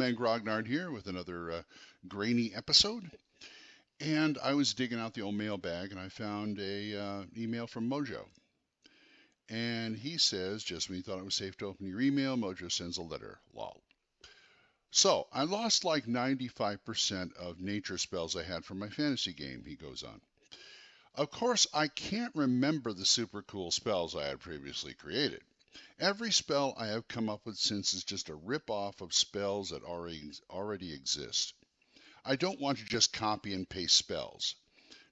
Man Grognard here with another grainy episode. And I was digging out the old mailbag and I found a email from Mojo. And he says, just when you thought it was safe to open your email, Mojo sends a letter. Lol. So I lost like 95% of nature spells I had from my fantasy game, he goes on. Of course, I can't remember the super cool spells I had previously created. Every spell I have come up with since is just a rip-off of spells that already exist. I don't want to just copy and paste spells.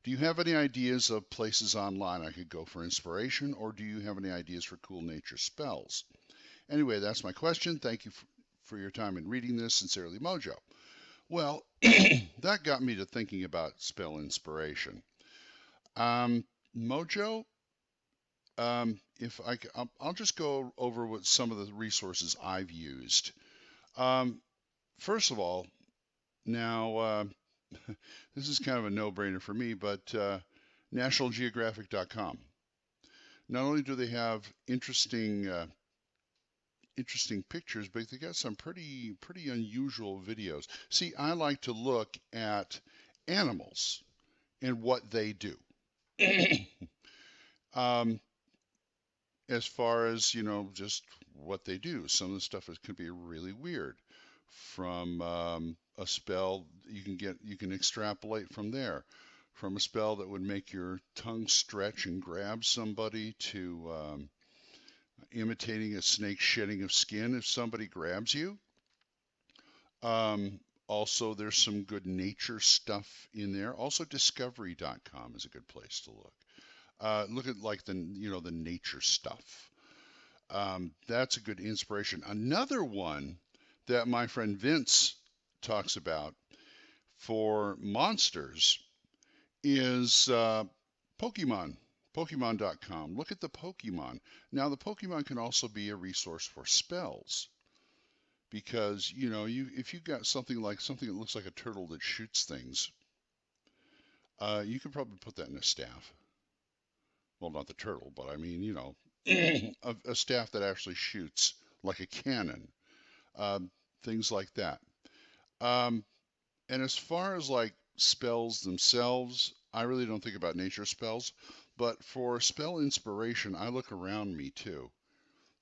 Do you have any ideas of places online I could go for inspiration, or do you have any ideas for cool nature spells? Anyway, that's my question. Thank you for your time in reading this. Sincerely, Mojo. Well, that got me to thinking about spell inspiration. Mojo, if I'll just go over what some of the resources I've used. Um, First of all, now this is kind of a no-brainer for me, but NationalGeographic.com. Not only do they have interesting pictures, but they got some pretty unusual videos. See, I like to look at animals and what they do. um, as far as just what they do. Some of the stuff could be really weird. From a spell you can extrapolate from there. From a spell that would make your tongue stretch and grab somebody to imitating a snake shedding of skin if somebody grabs you. Also, there's some good nature stuff in there. Also, discovery.com is a good place to look. Look at like the nature stuff. That's a good inspiration. Another one that my friend Vince talks about for monsters is Pokemon. Pokemon.com. Look at the Pokemon. Now, the Pokemon can also be a resource for spells because if you've got something that looks like a turtle that shoots things, you can probably put that in a staff. Well, not the turtle, but I mean, a staff that actually shoots like a cannon, things like that. Um, and as far as like spells themselves, I really don't think about nature spells, but for spell inspiration, I look around me too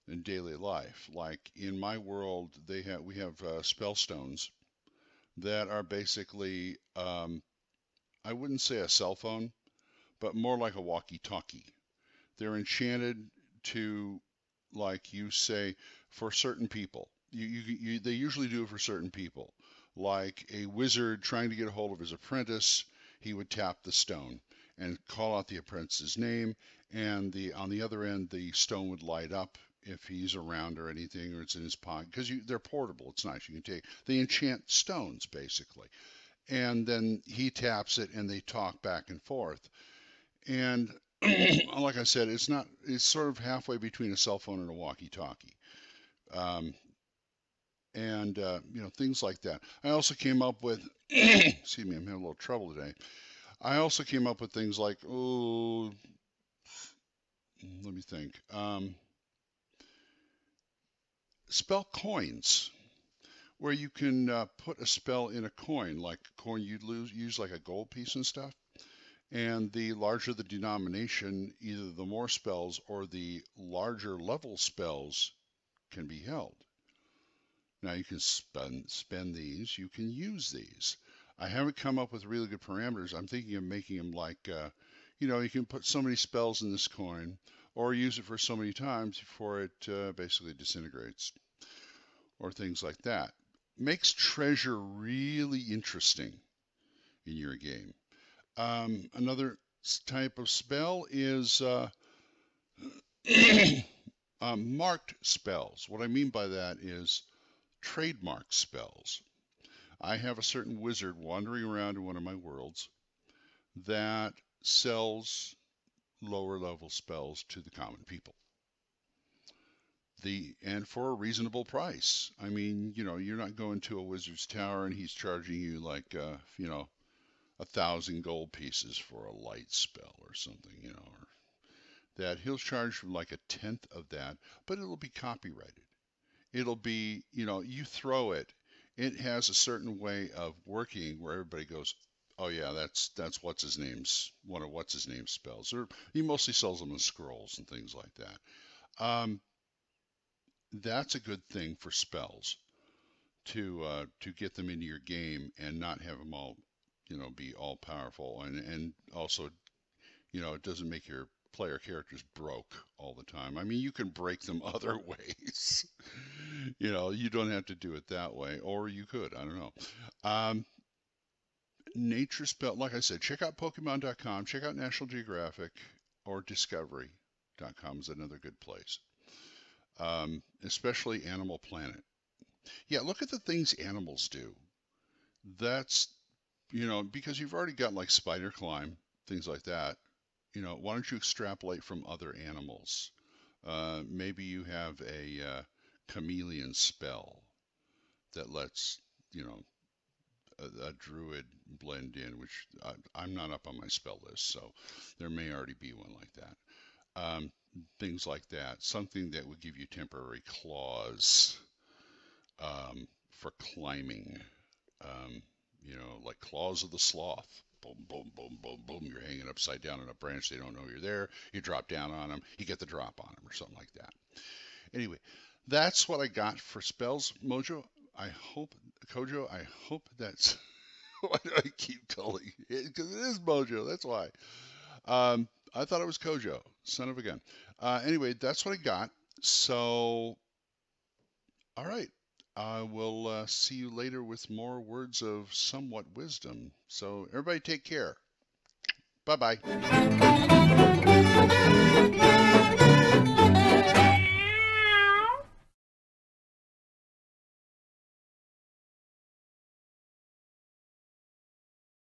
in daily life. Like in my world, we have spell stones that are basically I wouldn't say a cell phone, but more like a walkie-talkie. They're enchanted to, like you say, for certain people. They usually do it for certain people. Like a wizard trying to get a hold of his apprentice, he would tap the stone and call out the apprentice's name, and on the other end, the stone would light up if he's around or anything, or it's in his pocket, because they're portable. It's nice. You can take. They enchant stones basically, and then he taps it, and they talk back and forth. And like I said, it's sort of halfway between a cell phone and a walkie-talkie. Um, and things like that. I also came up with, excuse me, I'm having a little trouble today. I also came up with things like, oh, let me think, spell coins, where you can put a spell in a coin, like a coin you'd use like a gold piece and stuff. And the larger the denomination, either the more spells or the larger level spells can be held. Now you can spend these, you can use these. I haven't come up with really good parameters. I'm thinking of making them like, you can put so many spells in this coin or use it for so many times before it basically disintegrates or things like that. Makes treasure really interesting in your game. Another type of spell is marked spells. What I mean by that is trademark spells. I have a certain wizard wandering around in one of my worlds that sells lower level spells to the common people. And for a reasonable price. I mean, you're not going to a wizard's tower and he's charging you like 1,000 gold pieces for a light spell or something, or that he'll charge from like a tenth of that, but it'll be copyrighted. It'll be, you throw it it has a certain way of working where everybody goes, oh yeah, that's what's his name's one of what's his name spells. Or he mostly sells them in scrolls and things like that. That's a good thing for spells to get them into your game and not have them all, be all powerful, and also, it doesn't make your player characters broke all the time. I mean, you can break them other ways. You don't have to do it that way, or you could. I don't know. Um, Nature spell, like I said, check out Pokemon.com, check out National Geographic, or Discovery.com is another good place. Especially Animal Planet. Yeah, look at the things animals do. That's, because you've already got like spider climb, things like that. Why don't you extrapolate from other animals? Maybe you have a chameleon spell that lets, you know, a druid blend in, which I'm not up on my spell list, so there may already be one like that. Things like that. Something that would give you temporary claws for climbing. Um, like claws of the sloth. Boom, boom, boom, boom, boom. You're hanging upside down on a branch. They don't know you're there. You drop down on them. You get the drop on them or something like that. Anyway, that's what I got for spells. Mojo, I hope, Kojo, I hope that's why do I keep calling it? Because it is Mojo. That's why. I thought it was Kojo, son of a gun. Anyway, that's what I got. So, all right. I will see you later with more words of somewhat wisdom. So, everybody take care. Bye bye.